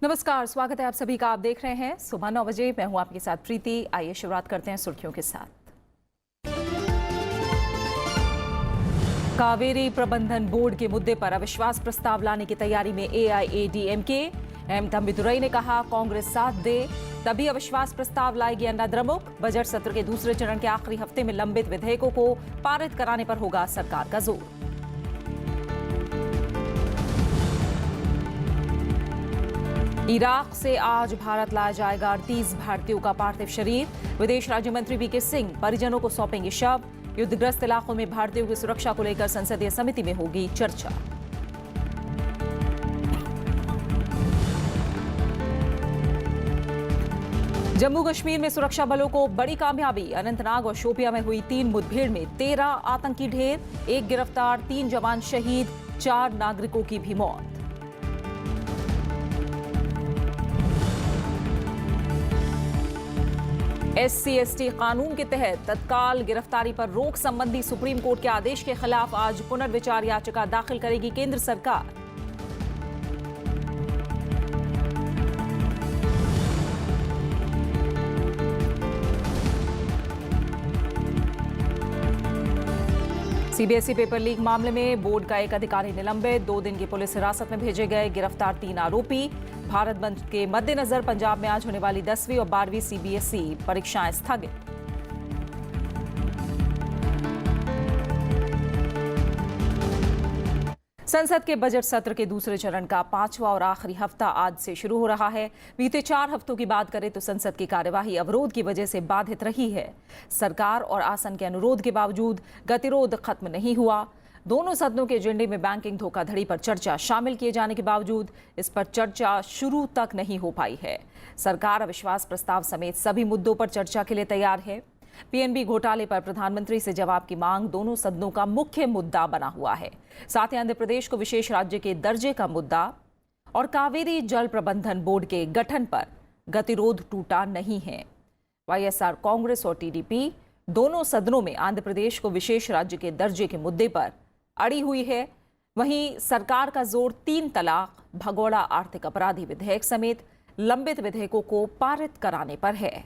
नमस्कार, स्वागत है आप सभी का। आप देख रहे हैं सुबह 9 बजे। मैं हूं आपके साथ प्रीति। आइए शुरुआत करते हैं सुर्खियों के साथ। कावेरी प्रबंधन बोर्ड के मुद्दे पर अविश्वास प्रस्ताव लाने की तैयारी में एआईएडीएमके। एम तंबिदुरई ने कहा, कांग्रेस साथ दे तभी अविश्वास प्रस्ताव लाएगी अन्ना द्रमुक। बजट सत्र के दूसरे चरण के आखिरी हफ्ते में लंबित विधेयकों को पारित कराने पर होगा सरकार का जोर। इराक से आज भारत लाया जाएगा 38 भारतीयों का पार्थिव शरीर। विदेश राज्य मंत्री वीके सिंह परिजनों को सौंपेंगे शव। युद्धग्रस्त इलाकों में भारतीयों की सुरक्षा को लेकर संसदीय समिति में होगी चर्चा। जम्मू कश्मीर में सुरक्षा बलों को बड़ी कामयाबी। अनंतनाग और शोपिया में हुई 3 मुठभेड़ में 13 आतंकी ढेर, 1 गिरफ्तार, 3 जवान शहीद, 4 नागरिकों की भी मौत। SC/ST कानून के तहत तत्काल गिरफ्तारी पर रोक संबंधी सुप्रीम कोर्ट के आदेश के खिलाफ आज पुनर्विचार याचिका दाखिल करेगी केंद्र सरकार। सीबीएसई पेपर लीक मामले में बोर्ड का एक अधिकारी निलंबित। 2 दिन की पुलिस हिरासत में भेजे गए। गिरफ्तार 3 आरोपी। भारत बंद के मद्देनजर पंजाब में आज होने वाली 10वीं और 12वीं सीबीएसई परीक्षाएं स्थगित। संसद के बजट सत्र के दूसरे चरण का 5वां और आखिरी हफ्ता आज से शुरू हो रहा है। बीते 4 हफ्तों की बात करें तो संसद की कार्यवाही अवरोध की वजह से बाधित रही है। सरकार और आसन के अनुरोध के बावजूद गतिरोध खत्म नहीं हुआ। दोनों सदनों के एजेंडे में बैंकिंग धोखाधड़ी पर चर्चा शामिल किए जाने के बावजूद इस पर चर्चा शुरू तक नहीं हो पाई है। सरकार अविश्वास प्रस्ताव समेत सभी मुद्दों पर चर्चा के लिए तैयार है। पीएनबी घोटाले पर प्रधानमंत्री से जवाब की मांग दोनों सदनों का मुख्य मुद्दा बना हुआ है। साथ ही आंध्र प्रदेश को विशेष राज्य के दर्जे का मुद्दा और कावेरी जल प्रबंधन बोर्ड के गठन पर गतिरोध टूटा नहीं है। वाईएसआर कांग्रेस और टीडीपी दोनों सदनों में आंध्र प्रदेश को विशेष राज्य के दर्जे के मुद्दे पर अड़ी हुई है। वहीं सरकार का जोर 3 तलाक, भगोड़ा आर्थिक अपराधी विधेयक समेत लंबित विधेयकों को पारित कराने पर है।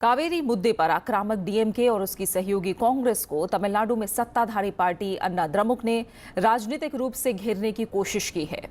कावेरी मुद्दे पर आक्रामक डीएमके और उसकी सहयोगी कांग्रेस को तमिलनाडु में सत्ताधारी पार्टी अन्ना द्रमुक ने राजनीतिक रूप से घेरने की कोशिश की है।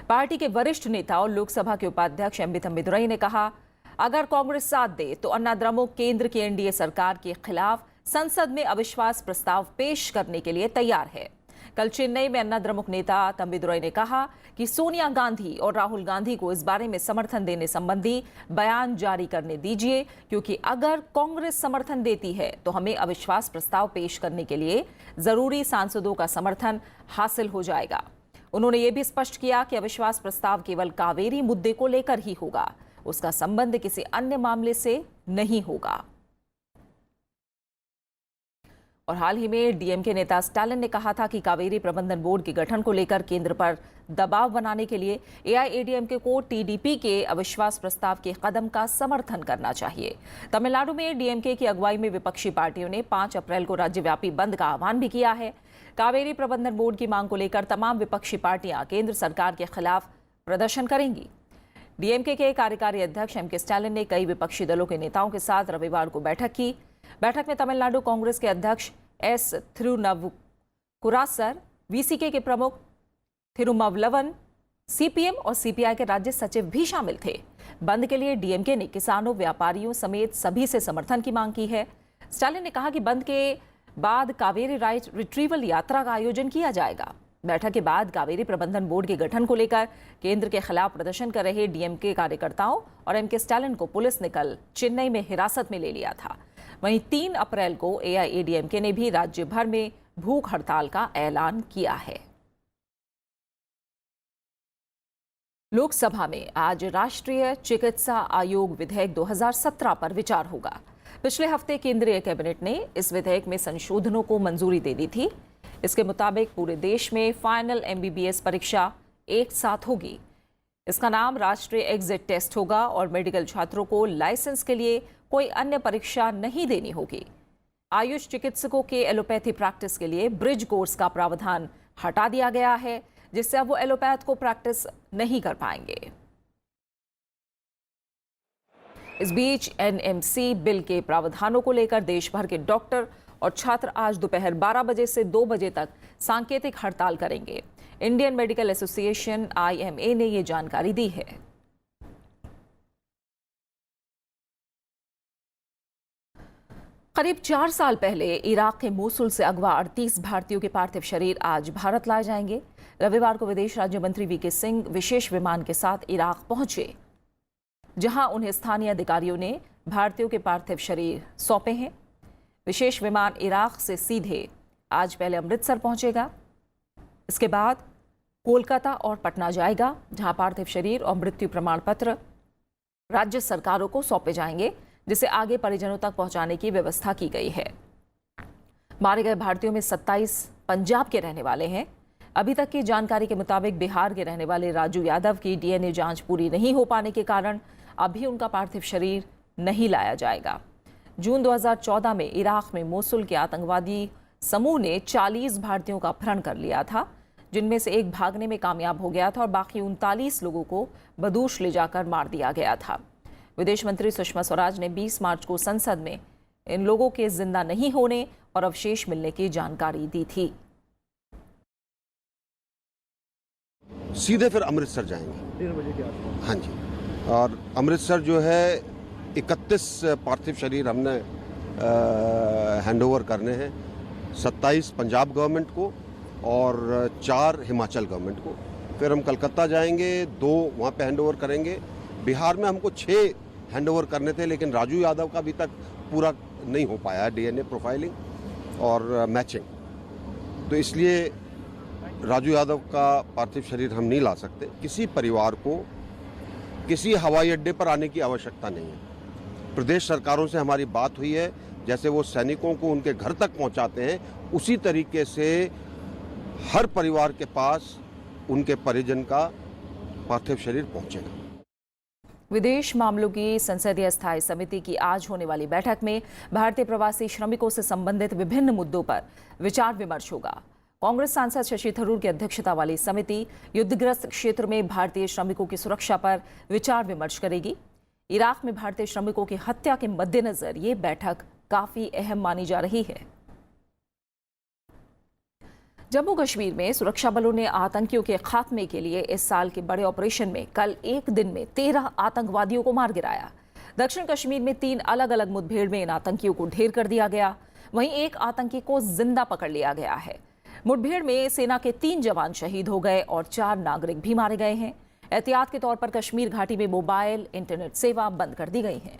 पार्टी के वरिष्ठ नेता और लोकसभा के उपाध्यक्ष एम तंबिदुरई ने कहा, अगर कांग्रेस साथ दे तो अन्ना द्रमुक केंद्र की एनडीए सरकार के खिलाफ संसद में अविश्वास प्रस्ताव पेश करने के लिए तैयार है। कल चेन्नई में अन्ना द्रमुक नेता तंबिदुरई ने कहा कि सोनिया गांधी और राहुल गांधी को इस बारे में समर्थन देने संबंधी बयान जारी करने दीजिए, क्योंकि अगर कांग्रेस समर्थन देती है तो हमें अविश्वास प्रस्ताव पेश करने के लिए जरूरी सांसदों का समर्थन हासिल हो जाएगा। उन्होंने ये भी स्पष्ट किया कि अविश्वास प्रस्ताव केवल कावेरी मुद्दे को लेकर ही होगा, उसका संबंध किसी अन्य मामले से नहीं होगा। और हाल ही में डीएमके नेता स्टालिन ने कहा था कि कावेरी प्रबंधन बोर्ड के गठन को लेकर केंद्र पर दबाव बनाने के लिए एआईएडीएमके को टीडीपी के अविश्वास प्रस्ताव के कदम का समर्थन करना चाहिए। तमिलनाडु में डीएमके की अगुवाई में विपक्षी पार्टियों ने 5 अप्रैल को राज्यव्यापी बंद का आह्वान भी किया है। कावेरी प्रबंधन बोर्ड की मांग को लेकर तमाम विपक्षी पार्टियां केंद्र सरकार के खिलाफ प्रदर्शन करेंगी। डीएमके के कार्यकारी अध्यक्ष एमके स्टालिन ने कई विपक्षी दलों के नेताओं के साथ रविवार को बैठक की। बैठक में तमिलनाडु कांग्रेस के अध्यक्ष एस थिरुनवकुरासर, वीसीके के प्रमुख थिरुमावलवन, सीपीएम और सीपीआई के राज्य सचिव भी शामिल थे। बंद के लिए डीएमके ने किसानों, व्यापारियों समेत सभी से समर्थन की मांग की है। स्टालिन ने कहा कि बंद के बाद कावेरी राइट रिट्रीवल यात्रा का आयोजन किया जाएगा। बैठक के बाद कावेरी प्रबंधन बोर्ड के गठन को लेकर केंद्र के खिलाफ प्रदर्शन कर रहे डीएमके कार्यकर्ताओं और एमके स्टालिन को पुलिस ने कल चेन्नई में हिरासत में ले लिया था। वहीं 3 अप्रैल को एआईएडीएमके ने भी राज्य भर में भूख हड़ताल का ऐलान किया है। लोकसभा में आज राष्ट्रीय चिकित्सा आयोग विधेयक 2017 पर विचार होगा। पिछले हफ्ते केंद्रीय कैबिनेट ने इस विधेयक में संशोधनों को मंजूरी दे दी थी। इसके मुताबिक पूरे देश में फाइनल एमबीबीएस परीक्षा एक साथ होगी। इसका नाम राष्ट्रीय एग्जिट टेस्ट होगा और मेडिकल छात्रों को लाइसेंस के लिए कोई अन्य परीक्षा नहीं देनी होगी। आयुष चिकित्सकों के एलोपैथी प्रैक्टिस के लिए ब्रिज कोर्स का प्रावधान हटा दिया गया है। जिससे अब वो एलोपैथ को प्रैक्टिस नहीं कर पाएंगे। इस बीच एनएमसी बिल के प्रावधानों को लेकर देश भर के डॉक्टर और छात्र आज दोपहर 12 बजे से 2 बजे तक सांकेतिक हड़ताल करेंगे। इंडियन मेडिकल एसोसिएशन IMA ने ये जानकारी दी है। करीब 4 साल पहले इराक के मोसुल से अगवा 38 भारतीयों के पार्थिव शरीर आज भारत लाए जाएंगे। रविवार को विदेश राज्य मंत्री VK सिंह विशेष विमान के साथ इराक पहुंचे, जहां उन्हें स्थानीय अधिकारियों ने भारतीयों के पार्थिव शरीर सौंपे हैं। विशेष विमान इराक से सीधे आज पहले अमृतसर पहुंचेगा, इसके बाद कोलकाता और पटना जाएगा, जहां पार्थिव शरीर और मृत्यु प्रमाण पत्र राज्य सरकारों को सौंपे जाएंगे, जिसे आगे परिजनों तक पहुंचाने की व्यवस्था की गई है। मारे गए भारतीयों में 27 पंजाब के रहने वाले हैं। अभी तक की जानकारी के मुताबिक बिहार के रहने वाले राजू यादव की DNA जांच पूरी नहीं हो पाने के कारण अभी उनका पार्थिव शरीर नहीं लाया जाएगा। जून 2014 में इराक में मोसुल के आतंकवादी समूह ने 40 भारतीयों का अपहरण कर लिया था, जिनमें से एक भागने में कामयाब हो गया था और बाकी 39 लोगों को बदूश ले जाकर मार दिया गया था। विदेश मंत्री सुषमा स्वराज ने 20 मार्च को संसद में इन लोगों के जिंदा नहीं होने और अवशेष मिलने की जानकारी दी थी। सीधे फिर अमृतसर जाएंगे 3 बजे के आसपास। हाँ जी, और अमृतसर जो है 31 पार्थिव शरीर हमने हैंडओवर करने हैं, 27 पंजाब गवर्नमेंट को और 4 हिमाचल गवर्नमेंट को। फिर हम कलकत्ता जाएंगे, 2 वहाँ पे हैंडओवर करेंगे। बिहार में हमको 6 हैंडओवर करने थे, लेकिन राजू यादव का अभी तक पूरा नहीं हो पाया है DNA प्रोफाइलिंग और मैचिंग, तो इसलिए राजू यादव का पार्थिव शरीर हम नहीं ला सकते। किसी परिवार को किसी हवाई अड्डे पर आने की आवश्यकता नहीं है। प्रदेश सरकारों से हमारी बात हुई है, जैसे वो सैनिकों को उनके घर तक पहुंचाते हैं, उसी तरीके से हर परिवार के पास उनके परिजन का पार्थिव शरीर पहुंचेगा। विदेश मामलों की संसदीय स्थायी समिति की आज होने वाली बैठक में भारतीय प्रवासी श्रमिकों से संबंधित विभिन्न मुद्दों पर विचार विमर्श होगा। कांग्रेस सांसद शशि थरूर की अध्यक्षता वाली समिति युद्धग्रस्त क्षेत्र में भारतीय श्रमिकों की सुरक्षा पर विचार विमर्श करेगी। इराक में भारतीय श्रमिकों की हत्या के मद्देनजर ये बैठक काफी अहम मानी जा रही है। जम्मू कश्मीर में सुरक्षा बलों ने आतंकियों के खात्मे के लिए इस साल के बड़े ऑपरेशन में कल एक दिन में 13 आतंकवादियों को मार गिराया। दक्षिण कश्मीर में 3 अलग अलग मुठभेड़ में इन आतंकियों को ढेर कर दिया गया। वहीं एक आतंकी को जिंदा पकड़ लिया गया है। मुठभेड़ में सेना के 3 जवान शहीद हो गए और 4 नागरिक भी मारे गए हैं। एहतियात के तौर पर कश्मीर घाटी में मोबाइल इंटरनेट सेवा बंद कर दी गई है।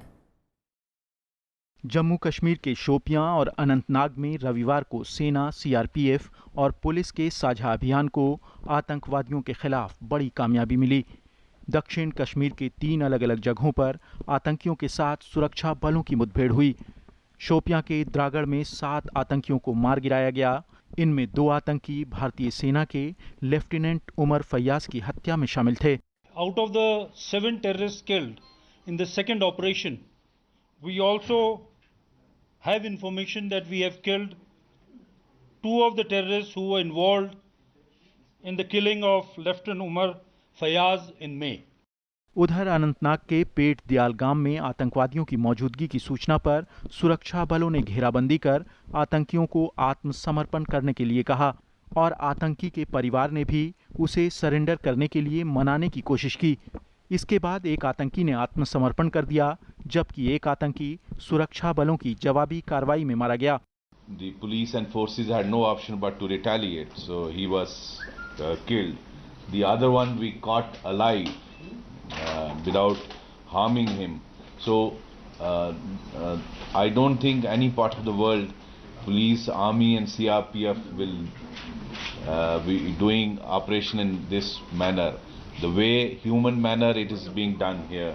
जम्मू कश्मीर के शोपियां और अनंतनाग में रविवार को सेना, CRPF और पुलिस के साझा अभियान को आतंकवादियों के खिलाफ बड़ी कामयाबी मिली। दक्षिण कश्मीर के 3 अलग अलग जगहों पर आतंकियों के साथ सुरक्षा बलों की मुठभेड़ हुई। शोपियां के द्रागड़ में 7 आतंकियों को मार गिराया गया। इनमें 2 आतंकी भारतीय सेना के लेफ्टिनेंट उमर फैयाज की हत्या में शामिल थे। Out of the 7 terrorists killed in the second operation, we also have information that we have killed 2 of the terrorists who were involved in the killing of Lieutenant Umar Fayaz in May. उधर अनंतनाग के पेट दयाल गांव में आतंकवादियों की मौजूदगी की सूचना पर सुरक्षा बलों ने घेराबंदी कर आतंकियों को आत्मसमर्पण करने के लिए कहा और आतंकी के परिवार ने भी उसे सरेंडर करने के लिए मनाने की कोशिश की। इसके बाद एक आतंकी ने आत्मसमर्पण कर दिया, जबकि एक आतंकी सुरक्षा बलों की जवाबी कार्रवाई में मारा गया। The police and forces had no option but to retaliate, so he was killed. The other one we caught alive without harming him. So I don't think any part of the world, police, army and CRPF will be doing operation in this manner. The way human manner it is being done here.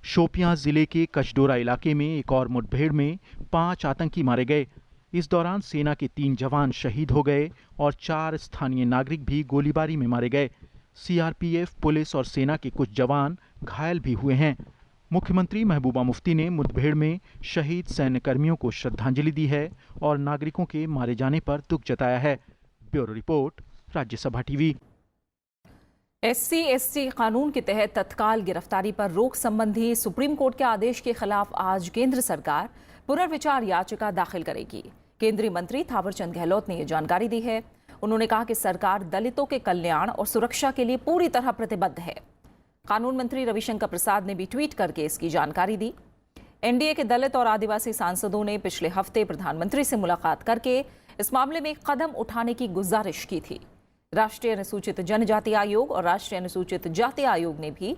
Shopian जिले के कचडोरा इलाके में एक और मुठभेड़ में 5 आतंकी मारे गए। इस दौरान सेना के 3 जवान शहीद हो गए और 4 स्थानीय नागरिक भी गोलीबारी में मारे गए। CRPF, पुलिस और सेना के कुछ जवान घायल भी हुए हैं। मुख्यमंत्री महबूबा मुफ्ती ने मुठभेड़ में शहीद सैन्य कर्मियों को श्रद्धांजलि दी है और नागरिकों के मारे जाने पर दुख जताया है। Bureau report, Rajya Sabha TV. SC/ST कानून के तहत तत्काल गिरफ्तारी पर रोक संबंधी सुप्रीम कोर्ट के आदेश के खिलाफ आज केंद्र सरकार पुनर्विचार याचिका दाखिल करेगी। केंद्रीय मंत्री थावरचंद गहलोत ने यह जानकारी दी है। उन्होंने कहा कि सरकार दलितों के कल्याण और सुरक्षा के लिए पूरी तरह प्रतिबद्ध है। कानून मंत्री रविशंकर प्रसाद ने भी ट्वीट करके इसकी जानकारी दी। एनडीए के दलित और आदिवासी सांसदों ने पिछले हफ्ते प्रधानमंत्री से मुलाकात करके इस मामले में कदम उठाने की गुजारिश की थी। राष्ट्रीय अनुसूचित जनजाति आयोग और राष्ट्रीय अनुसूचित जाति आयोग ने भी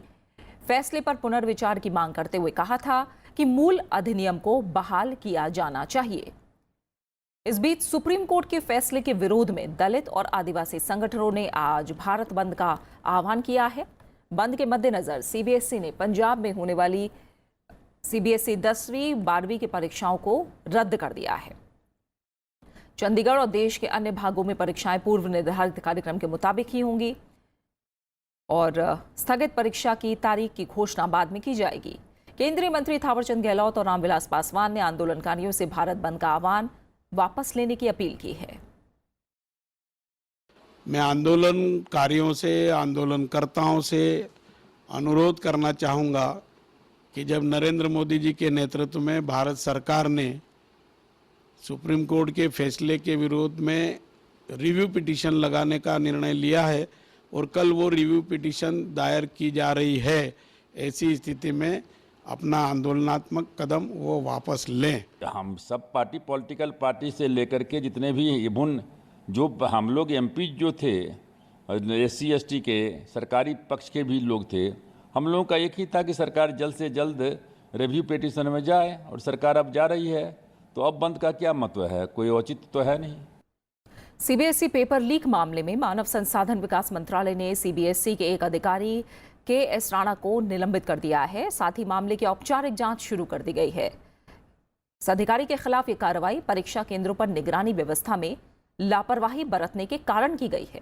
फैसले पर पुनर्विचार की मांग करते हुए कहा था कि मूल अधिनियम को बहाल किया जाना चाहिए। इस बीच सुप्रीम कोर्ट के फैसले के विरोध में दलित और आदिवासी संगठनों ने आज भारत बंद का आह्वान किया है। बंद के मद्देनजर सीबीएसई ने पंजाब में होने वाली सीबीएसई 10वीं 12वीं की परीक्षाओं को रद्द कर दिया है। चंडीगढ़ और देश के अन्य भागों में परीक्षाएं पूर्व निर्धारित कार्यक्रम के मुताबिक ही होंगी और स्थगित परीक्षा की तारीख की घोषणा बाद में की जाएगी। केंद्रीय मंत्री थावरचंद गहलोत और रामविलास पासवान ने आंदोलनकारियों से भारत बंद का आह्वान वापस लेने की अपील की है। मैं आंदोलनकारियों से, आंदोलनकर्ताओं से अनुरोध करना चाहूँगा कि जब नरेंद्र मोदी जी के नेतृत्व में भारत सरकार ने सुप्रीम कोर्ट के फैसले के विरोध में रिव्यू पिटीशन लगाने का निर्णय लिया है और कल वो रिव्यू पिटीशन दायर की जा रही है, ऐसी स्थिति में अपना आंदोलनात्मक कदम वो वापस लें। हम सब पार्टी, पॉलिटिकल पार्टी से लेकर के जितने भी इवन जो हम लोग एमपी जो थे, SC/ST के सरकारी पक्ष के भी लोग थे, हम लोगों का एक ही था कि सरकार जल्द से जल्द रिव्यू पिटीशन में जाए और सरकार अब जा रही है, तो अब बंद का क्या मतलब है? कोई औचित्य तो है नहीं। सीबीएसई पेपर लीक मामले में मानव संसाधन विकास मंत्रालय ने सीबीएसई के एक अधिकारी KS राणा को निलंबित कर दिया है। साथ ही मामले की औपचारिक जांच शुरू कर दी गई है। इस अधिकारी के खिलाफ ये कार्रवाई परीक्षा केंद्रों पर निगरानी व्यवस्था में लापरवाही बरतने के कारण की गई है।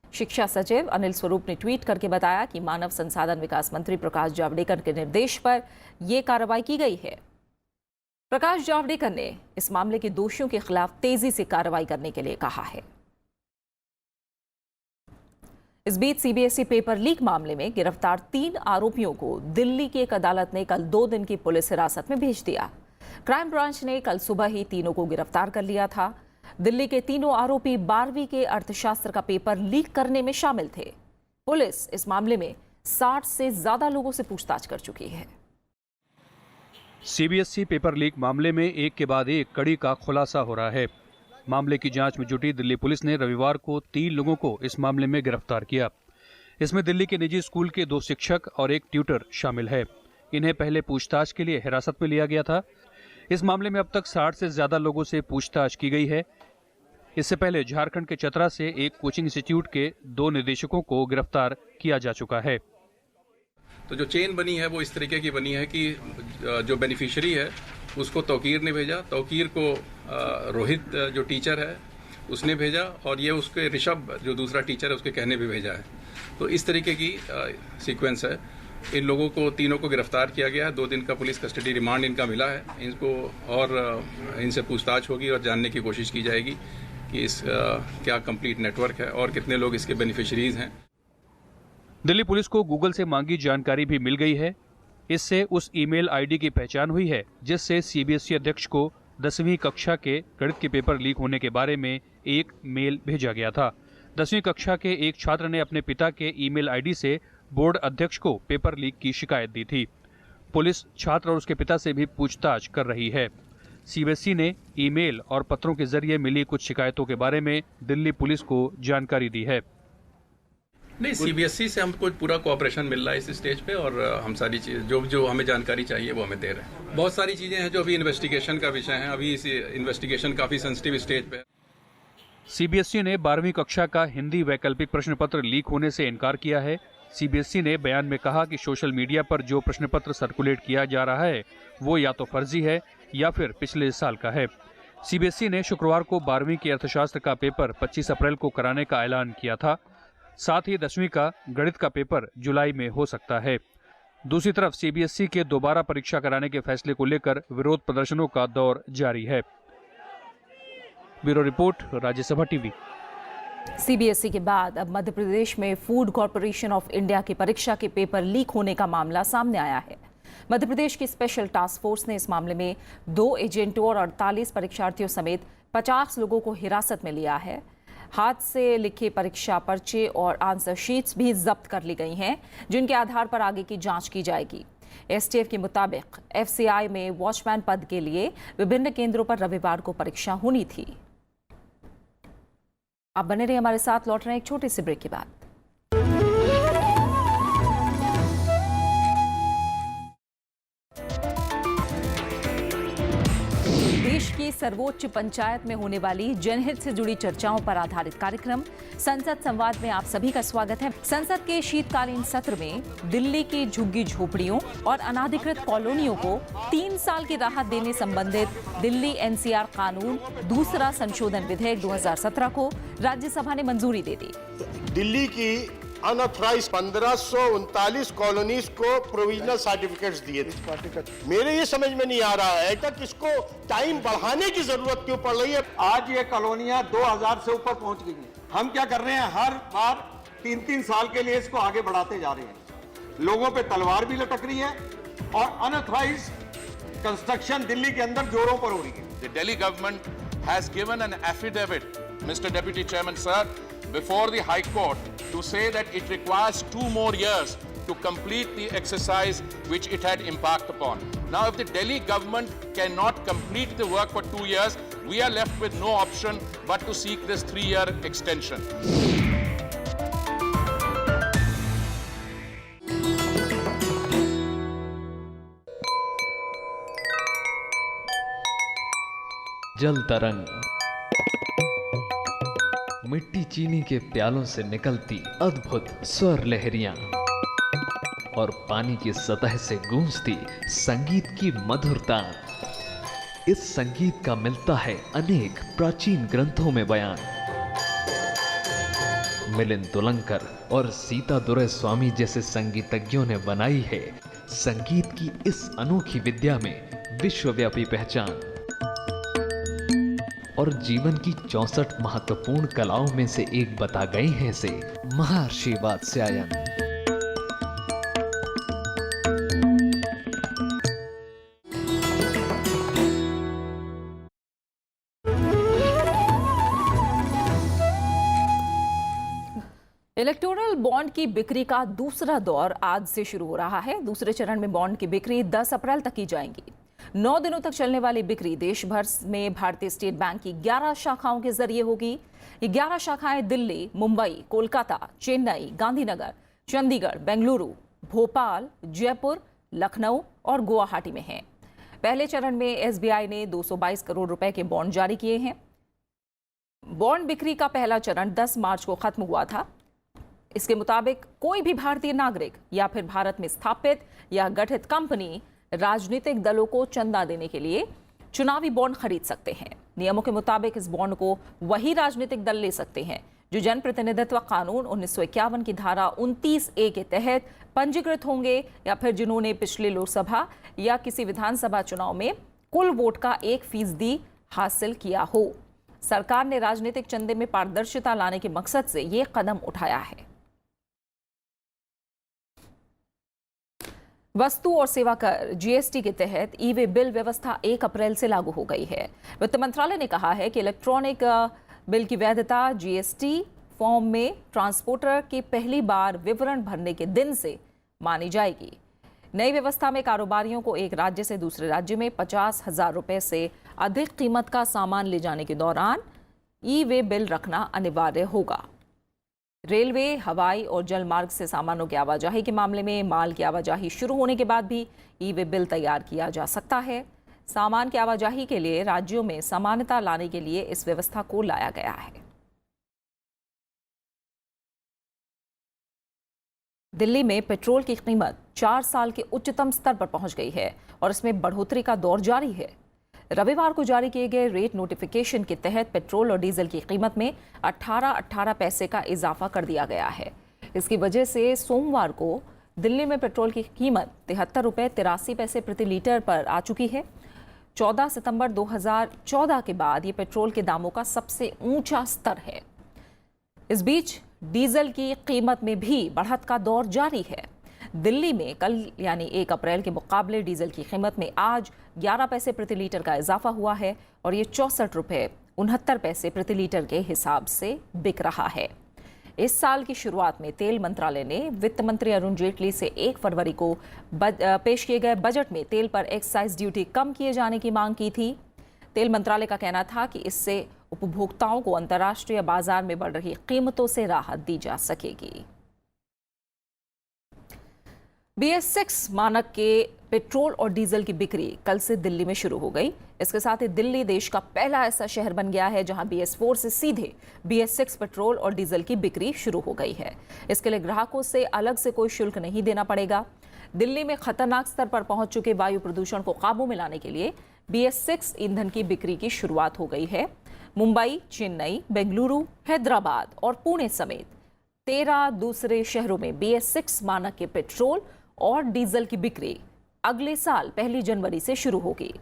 शिक्षा सचिव अनिल स्वरूप ने ट्वीट करके बताया कि मानव संसाधन विकास मंत्री प्रकाश जावड़ेकर के निर्देश पर यह कार्रवाई की गई है। प्रकाश जावड़ेकर ने इस मामले के दोषियों के खिलाफ तेजी से कार्रवाई करने के लिए कहा है। इस बीच सीबीएसई पेपर लीक मामले में गिरफ्तार 3 आरोपियों को दिल्ली की एक अदालत ने कल 2 दिन की पुलिस हिरासत में भेज दिया। क्राइम ब्रांच ने कल सुबह ही तीनों को गिरफ्तार कर लिया था। दिल्ली के तीनों आरोपी 12वीं के अर्थशास्त्र का पेपर लीक करने में शामिल थे। पुलिस इस मामले में 60 से ज्यादा लोगों से पूछताछ कर चुकी है। सीबीएसई पेपर लीक मामले में एक के बाद एक कड़ी का खुलासा हो रहा है। मामले की जांच में जुटी दिल्ली पुलिस ने रविवार को 3 लोगों को इस मामले में गिरफ्तार किया। इसमें दिल्ली के निजी स्कूल के 2 शिक्षक और एक ट्यूटर शामिल है। इन्हें पहले पूछताछ के लिए हिरासत में लिया गया था। इस मामले में अब तक 60 से ज्यादा लोगों से पूछताछ की गई है। इससे पहले झारखंड के चतरा से एक कोचिंग इंस्टीट्यूट के 2 निदेशकों को गिरफ्तार किया जा चुका है। तो जो चेन बनी है वो इस तरीके की बनी है कि जो बेनिफिशियरी है उसको तौकीर ने भेजा, तौकीर को रोहित जो टीचर है उसने भेजा और ये उसके ऋषभ जो दूसरा टीचर है उसके कहने पे भेजा है। तो इस तरीके की सीक्वेंस है। इन लोगों को तीनों को गिरफ्तार किया गया है। 2 दिन का पुलिस कस्टडी रिमांड इनका मिला है। इनको और इनसे पूछताछ होगी और जानने की कोशिश की जाएगी कि इस क्या कंप्लीट नेटवर्क है और कितने लोग इसके बेनिफिशरीज हैं। दिल्ली पुलिस को गूगल से मांगी जानकारी भी मिल गई है। इससे उस ईमेल आईडी की पहचान हुई है जिससे सीबीएसई अध्यक्ष को 10वीं कक्षा के गणित के पेपर लीक होने के बारे में एक मेल भेजा गया था। 10वीं कक्षा के एक छात्र ने अपने पिता के ईमेल आईडी से बोर्ड अध्यक्ष को पेपर लीक की शिकायत दी थी। पुलिस छात्र और उसके पिता से भी पूछताछ कर रही है। सीबीएसई ने ईमेल और पत्रों के जरिए मिली कुछ शिकायतों के बारे में दिल्ली पुलिस को जानकारी दी है। नहीं, सीबीएसई से हमको पूरा कोऑपरेशन मिल रहा है इस स्टेज पे और हम सारी चीज जो हमें जानकारी चाहिए वो हमें दे रहे हैं। बहुत सारी चीजें हैं जो अभी इन्वेस्टिगेशन का विषय है। अभी इस इन्वेस्टिगेशन काफी सेंसिटिव स्टेज पे है। सीबीएसई ने 12वीं कक्षा का हिंदी वैकल्पिक प्रश्न पत्र लीक होने से इनकार किया है। सीबीएसई ने बयान में कहा कि सोशल मीडिया पर जो प्रश्न पत्र सर्कुलेट किया जा रहा है वो या तो फर्जी है या फिर पिछले साल का है। सीबीएसई ने शुक्रवार को 12वीं के अर्थशास्त्र का पेपर 25 अप्रैल को कराने का ऐलान किया था। साथ ही 10वीं का गणित का पेपर जुलाई में हो सकता है। दूसरी तरफ सीबीएसई के दोबारा परीक्षा कराने के फैसले को लेकर विरोध प्रदर्शनों का दौर जारी है। Bureau report, Rajya Sabha TV. CBSE के बाद अब मध्य प्रदेश में फूड कॉरपोरेशन ऑफ इंडिया की परीक्षा के पेपर लीक होने का मामला सामने आया है। मध्य प्रदेश की स्पेशल टास्क फोर्स ने इस मामले में 2 एजेंटों और 48 परीक्षार्थियों समेत 50 लोगों को हिरासत में लिया है। हाथ से लिखे परीक्षा पर्चे और आंसर शीट्स भी जब्त कर ली गई हैं, जिनके आधार पर आगे की जांच की जाएगी। एसटीएफ के मुताबिक एफसीआई में वॉचमैन पद के लिए विभिन्न केंद्रों पर रविवार को परीक्षा होनी थी। आप बने रहिए हमारे साथ, लौट रहे हैं एक छोटे से ब्रेक के बाद। देश की सर्वोच्च पंचायत में होने वाली जनहित से जुड़ी चर्चाओं पर आधारित कार्यक्रम संसद संवाद में आप सभी का स्वागत है। संसद के शीतकालीन सत्र में दिल्ली की झुग्गी झोपड़ियों और अनाधिकृत कॉलोनियों को 3 साल की राहत देने संबंधित दिल्ली एनसीआर कानून दूसरा संशोधन विधेयक 2017 को राज्यसभा ने मंजूरी दे दी। दिल्ली की अनऑथराइज 1539 कॉलोनीज को प्रोविजनल सर्टिफिकेट्स दिए थे। मेरे ये समझ में नहीं आ रहा है तक इसको टाइम बढ़ाने की जरूरत क्यों पड़ रही है। आज ये कॉलोनियां 2000 से ऊपर पहुंच गई हैं। हम क्या कर रहे हैं, हर बार 3-3 साल के लिए इसको आगे बढ़ाते जा रहे हैं। लोगों पे तलवार भी लटक रही है और अनऑथराइज कंस्ट्रक्शन दिल्ली के अंदर जोरों पर हो रही है। The Delhi government has given an affidavit, Mr. Deputy Chairman, sir, before the High Court to say that it requires 2 more years to complete the exercise which it had embarked upon. Now, if the Delhi government cannot complete the work for 2 years, we are left with no option but to seek this 3-year extension. जल तरंग, मिट्टी चीनी के प्यालों से निकलती अद्भुत स्वर लहरियां और पानी की सतह से गूंजती संगीत की मधुरता। इस संगीत का मिलता है अनेक प्राचीन ग्रंथों में बयान। मिलिंद तुलंकर और सीता दुरै स्वामी जैसे संगीतज्ञों ने बनाई है संगीत की इस अनोखी विद्या में विश्वव्यापी पहचान। और जीवन की 64 महत्वपूर्ण कलाओं में से एक बता गए हैं इसे महर्षि वात्स्यायन। इलेक्टोरल बॉन्ड की बिक्री का दूसरा दौर आज से शुरू हो रहा है। दूसरे चरण में बॉन्ड की बिक्री 10 अप्रैल तक की जाएगी। 9 दिनों तक चलने वाली बिक्री देश भर में भारतीय स्टेट बैंक की 11 शाखाओं के जरिए होगी। ये 11 शाखाएं दिल्ली, मुंबई, कोलकाता, चेन्नई, गांधीनगर, चंडीगढ़, बेंगलुरु, भोपाल, जयपुर, लखनऊ और गुवाहाटी में हैं। पहले चरण में एसबीआई ने 222 करोड़ रुपए के बॉन्ड जारी किए हैं। बॉन्ड बिक्री का पहला चरण 10 मार्च को खत्म हुआ था। इसके मुताबिक कोई भी भारतीय नागरिक या फिर भारत में स्थापित या गठित कंपनी राजनीतिक दलों को चंदा देने के लिए चुनावी बॉन्ड खरीद सकते हैं। नियमों के मुताबिक इस बॉन्ड को वही राजनीतिक दल ले सकते हैं जो जन प्रतिनिधित्व कानून 1951 की धारा 29A के तहत पंजीकृत होंगे या फिर जिन्होंने पिछले लोकसभा या किसी विधानसभा चुनाव में कुल वोट का 1% हासिल किया हो। सरकार ने राजनीतिक चंदे में पारदर्शिता लाने के मकसद से ये कदम उठाया है। वस्तु और सेवा कर जीएसटी के तहत ई-वे बिल व्यवस्था 1 अप्रैल से लागू हो गई है। वित्त मंत्रालय ने कहा है कि इलेक्ट्रॉनिक बिल की वैधता जीएसटी फॉर्म में ट्रांसपोर्टर के पहली बार विवरण भरने के दिन से मानी जाएगी। नई व्यवस्था में कारोबारियों को एक राज्य से दूसरे राज्य में 50,000 रुपए से अधिक कीमत का सामान ले जाने के दौरान ई-वे बिल रखना अनिवार्य होगा। रेलवे, हवाई और जल मार्ग से सामानों की आवाजाही के मामले में माल की आवाजाही शुरू होने के बाद भी ई-वे बिल तैयार किया जा सकता है। सामान की आवाजाही के लिए राज्यों में समानता लाने के लिए इस व्यवस्था को लाया गया है। दिल्ली में पेट्रोल की कीमत 4 साल के उच्चतम स्तर पर पहुंच गई है और इसमें बढ़ोतरी का दौर जारी है। रविवार को जारी किए गए रेट नोटिफिकेशन के तहत पेट्रोल और डीजल की कीमत में 18 पैसे का इजाफा कर दिया गया है। इसकी वजह से सोमवार को दिल्ली में पेट्रोल की कीमत 73 रुपये 83 पैसे प्रति लीटर पर आ चुकी है। 14 सितंबर 2014 के बाद ये पेट्रोल के दामों का सबसे ऊंचा स्तर है। इस बीच डीजल की कीमत में भी बढ़त का दौर जारी है। दिल्ली में कल यानी 1 अप्रैल के मुकाबले डीजल की कीमत में आज 11 पैसे प्रति लीटर का इजाफा हुआ है और ये 64 रुपये 69 पैसे प्रति लीटर के हिसाब से बिक रहा है। इस साल की शुरुआत में तेल मंत्रालय ने वित्त मंत्री अरुण जेटली से 1 फरवरी को पेश किए गए बजट में तेल पर एक्साइज ड्यूटी कम किए जाने की मांग की थी। तेल मंत्रालय का कहना था कि इससे उपभोक्ताओं को अंतर्राष्ट्रीय बाजार में बढ़ रही कीमतों से राहत दी जा सकेगी। BS6 मानक के पेट्रोल और डीजल की बिक्री कल से दिल्ली में शुरू हो गई। इसके साथ ही दिल्ली देश का पहला ऐसा शहर बन गया है जहां BS4 से सीधे BS6 पेट्रोल और डीजल की बिक्री शुरू हो गई है। इसके लिए ग्राहकों से अलग से कोई शुल्क नहीं देना पड़ेगा। दिल्ली में खतरनाक स्तर पर पहुंच चुके वायु प्रदूषण को काबू में लाने के लिए BS6 ईंधन की बिक्री की शुरुआत हो गई है। मुंबई, चेन्नई, बेंगलुरु, हैदराबाद और पुणे समेत 13 दूसरे शहरों में BS6 मानक के पेट्रोल और डीजल की बिक्री अगले साल 1 जनवरी से शुरू होगी।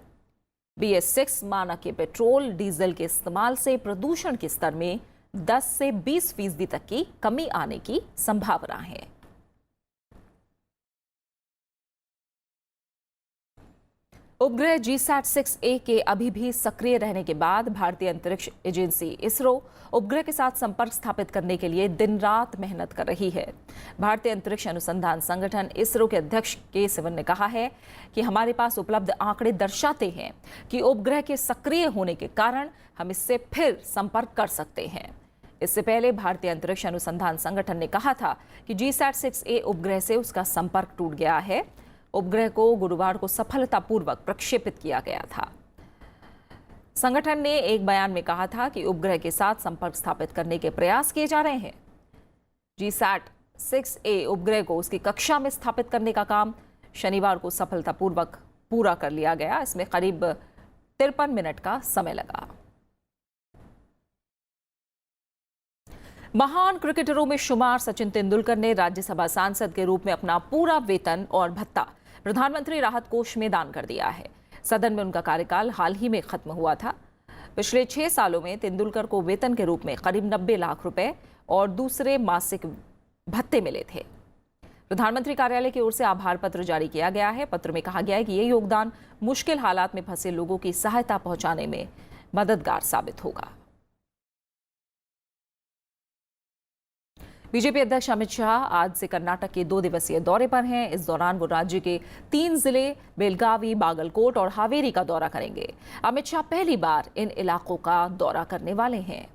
BS6 मानक के पेट्रोल डीजल के इस्तेमाल से प्रदूषण के स्तर में 10 से 20% तक की कमी आने की संभावना है। उपग्रह GSAT-6A के अभी भी सक्रिय रहने के बाद भारतीय अंतरिक्ष एजेंसी इसरो उपग्रह के साथ संपर्क स्थापित करने के लिए दिन रात मेहनत कर रही है। भारतीय अंतरिक्ष अनुसंधान संगठन इसरो के अध्यक्ष के सिवन ने कहा है कि हमारे पास उपलब्ध आंकड़े दर्शाते हैं कि उपग्रह के सक्रिय होने के कारण हम इससे फिर संपर्क कर सकते हैं। इससे पहले भारतीय अंतरिक्ष अनुसंधान संगठन ने कहा था कि GSAT-6A उपग्रह से उसका संपर्क टूट गया है। उपग्रह को गुरुवार को सफलतापूर्वक प्रक्षेपित किया गया था। संगठन ने एक बयान में कहा था कि उपग्रह के साथ संपर्क स्थापित करने के प्रयास किए जा रहे हैं। GSAT-6A उपग्रह को उसकी कक्षा में स्थापित करने का काम शनिवार को सफलतापूर्वक पूरा कर लिया गया। इसमें करीब 53 मिनट का समय लगा। महान क्रिकेटरों में शुमार सचिन तेंदुलकर ने राज्यसभा सांसद के रूप में अपना पूरा वेतन और भत्ता प्रधानमंत्री राहत कोष में दान कर दिया है। सदन में उनका कार्यकाल हाल ही में खत्म हुआ था। पिछले 6 सालों में तेंदुलकर को वेतन के रूप में करीब 90 लाख रुपए और दूसरे मासिक भत्ते मिले थे। प्रधानमंत्री कार्यालय की ओर से आभार पत्र जारी किया गया है। पत्र में कहा गया है कि ये योगदान मुश्किल हालात में फंसे लोगों की सहायता पहुंचाने में मददगार साबित होगा। बीजेपी अध्यक्ष अमित शाह आज से कर्नाटक के 2 दिवसीय दौरे पर हैं। इस दौरान वो राज्य के 3 जिले बेलगावी, बागलकोट और हावेरी का दौरा करेंगे। अमित शाह पहली बार इन इलाकों का दौरा करने वाले हैं।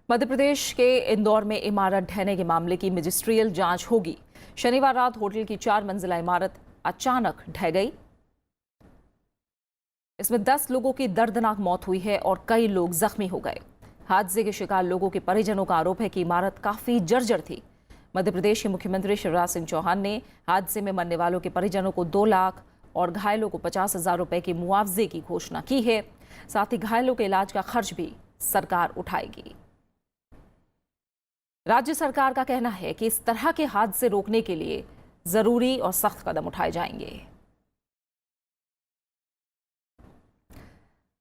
मध्य प्रदेश के इंदौर में इमारत ढहने के मामले की मजिस्ट्रियल जांच होगी। शनिवार रात होटल की 4 मंजिला इमारत अचानक ढह गई। इसमें 10 लोगों की दर्दनाक मौत हुई है और कई लोग जख्मी हो गए। हादसे के शिकार लोगों के परिजनों का आरोप है कि इमारत काफी जर्जर थी। मध्य प्रदेश के मुख्यमंत्री शिवराज सिंह चौहान ने हादसे में मरने वालों के परिजनों को 2 लाख और घायलों को 50,000 रुपए के मुआवजे की घोषणा की है। साथ ही घायलों के इलाज का खर्च भी सरकार उठाएगी। राज्य सरकार का कहना है कि इस तरह के हादसे रोकने के लिए जरूरी और सख्त कदम उठाए जाएंगे।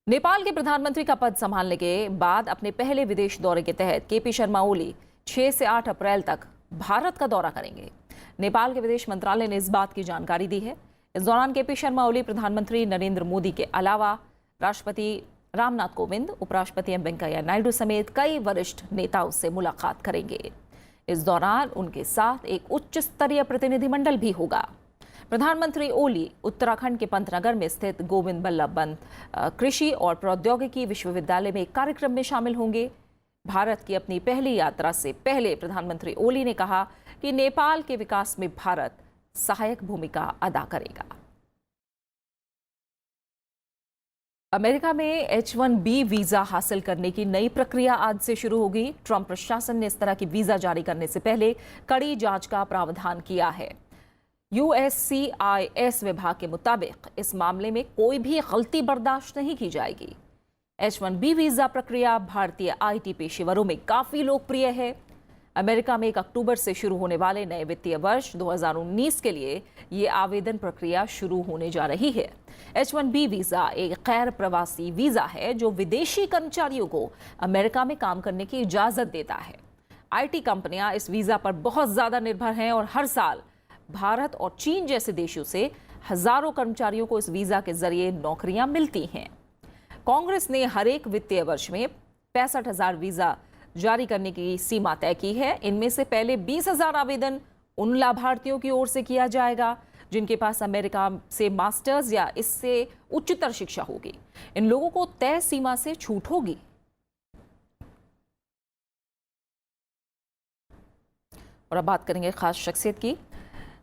नेपाल के प्रधानमंत्री का पद संभालने के बाद अपने पहले विदेश दौरे के तहत केपी शर्मा ओली 6 से 8 अप्रैल तक भारत का दौरा करेंगे। नेपाल के विदेश मंत्रालय ने इस बात की जानकारी दी है। इस दौरान केपी शर्मा ओली प्रधानमंत्री नरेंद्र मोदी के अलावा राष्ट्रपति रामनाथ कोविंद, उपराष्ट्रपति एम वेंकैया नायडू समेत कई वरिष्ठ नेताओं से मुलाकात करेंगे। इस दौरान उनके साथ एक उच्च स्तरीय प्रतिनिधिमंडल भी होगा। प्रधानमंत्री ओली उत्तराखंड के पंतनगर में स्थित गोविंद बल्लभ पंत कृषि और प्रौद्योगिकी विश्वविद्यालय में एक कार्यक्रम में शामिल होंगे। भारत की अपनी पहली यात्रा से पहले प्रधानमंत्री ओली ने कहा कि नेपाल के विकास में भारत सहायक भूमिका अदा करेगा। अमेरिका में H-1B वीजा हासिल करने की नई प्रक्रिया आज से शुरू होगी। ट्रंप प्रशासन ने इस तरह की वीजा जारी करने से पहले कड़ी जांच का प्रावधान किया है। USCIS विभाग के मुताबिक इस मामले में कोई भी गलती बर्दाश्त नहीं की जाएगी। H-1B वीजा प्रक्रिया भारतीय IT पेशेवरों में काफी लोकप्रिय है। अमेरिका में 1 अक्टूबर से शुरू होने वाले नए वित्तीय वर्ष 2019 के लिए ये आवेदन प्रक्रिया शुरू होने जा रही है। H-1B वीजा एक गैर प्रवासी वीजा है जो विदेशी कर्मचारियों को अमेरिका में काम करने की इजाजत देता है। IT कंपनियां इस वीजा पर बहुत ज्यादा निर्भर हैं और हर साल भारत और चीन जैसे देशों से हजारों कर्मचारियों को इस वीजा के जरिए नौकरियां मिलती हैं। कांग्रेस ने हर एक वित्तीय वर्ष में 65,000 वीजा जारी करने की सीमा तय की है। इनमें से पहले 20,000 आवेदन उन लाभार्थियों की ओर से किया जाएगा जिनके पास अमेरिका से मास्टर्स या इससे उच्चतर शिक्षा होगी। इन लोगों को तय सीमा से छूट होगी। और अब बात करेंगे खास शख्सियत की।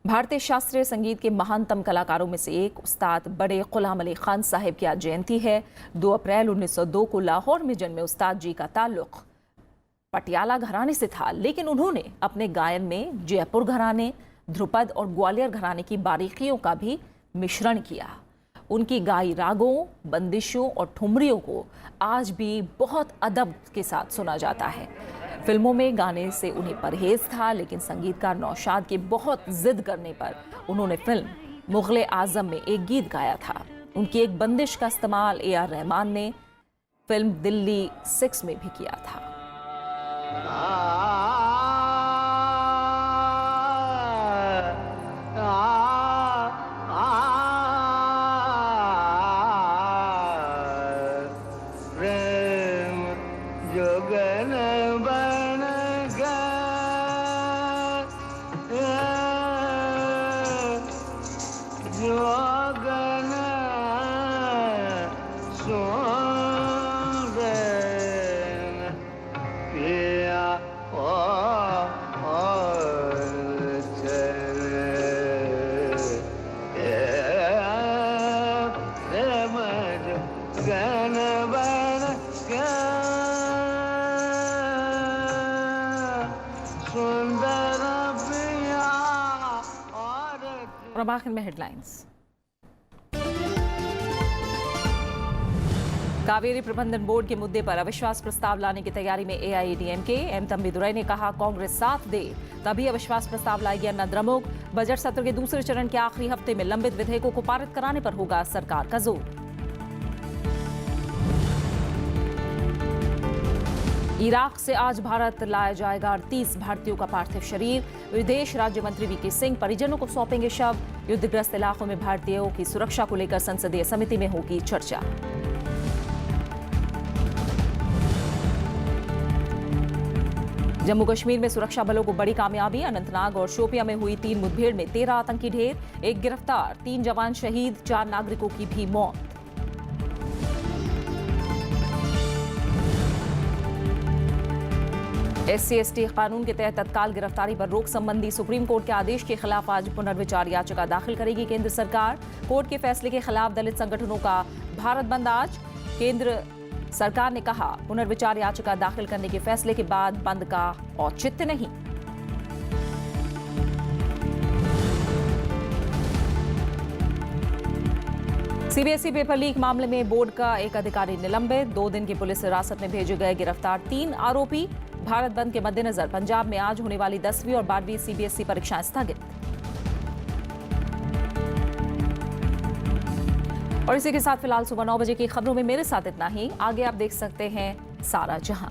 भारतीय शास्त्रीय संगीत के महानतम कलाकारों में से एक उस्ताद बड़े गुलाम अली खान साहिब की आज जयंती है। 2 अप्रैल 1902 को लाहौर में जन्मे उस्ताद जी का ताल्लुक पटियाला घराने से था, लेकिन उन्होंने अपने गायन में जयपुर घराने, ध्रुपद और ग्वालियर घराने की बारीकियों का भी मिश्रण किया। उनकी गाई रागों, बंदिशों और ठुमरियों को आज भी बहुत अदब के साथ सुना जाता है। फिल्मों में गाने से उन्हें परहेज था, लेकिन संगीतकार नौशाद के बहुत जिद करने पर उन्होंने फिल्म मुग़ल आज़म में एक गीत गाया था। उनकी एक बंदिश का इस्तेमाल AR रहमान ने फिल्म दिल्ली 6 में भी किया था। और आखिर में हेडलाइंस। कावेरी प्रबंधन बोर्ड के मुद्दे पर अविश्वास प्रस्ताव लाने की तैयारी में AIADMK। एम तंबीदुरई ने कहा कांग्रेस साथ दे तभी अविश्वास प्रस्ताव लाएगी अन्ना द्रमुक। बजट सत्र के दूसरे चरण के आखिरी हफ्ते में लंबित विधेयकों को पारित कराने पर होगा सरकार का जोर। इराक से आज भारत लाया जाएगा 38 भारतीयों का पार्थिव शरीर। विदेश राज्य मंत्री VK सिंह परिजनों को सौंपेंगे शव। युद्धग्रस्त इलाकों में भारतीयों की सुरक्षा को लेकर संसदीय समिति में होगी चर्चा। जम्मू कश्मीर में सुरक्षा बलों को बड़ी कामयाबी। अनंतनाग और शोपियां में हुई 3 मुठभेड़ में 13 आतंकी ढेर, 1 गिरफ्तार, 3 जवान शहीद, 4 नागरिकों की भी मौत। SC/ST कानून के तहत तत्काल गिरफ्तारी पर रोक संबंधी सुप्रीम कोर्ट के आदेश के खिलाफ आज पुनर्विचार याचिका दाखिल करेगी केंद्र सरकार। कोर्ट के फैसले के खिलाफ दलित संगठनों का भारत बंद आज। केंद्र सरकार ने कहा पुनर्विचार याचिका दाखिल करने के फैसले के बाद बंद का औचित्य नहीं। CBSE पेपर लीक मामले में बोर्ड का एक अधिकारी निलंबित। 2 दिन की पुलिस हिरासत में भेजे गए गिरफ्तार 3 आरोपी। भारत बंद के मद्देनजर पंजाब में आज होने वाली 10वीं और 12वीं CBSE परीक्षाएं स्थगित। और इसी के साथ फिलहाल सुबह 9 बजे की खबरों में मेरे साथ इतना ही। आगे आप देख सकते हैं सारा जहां।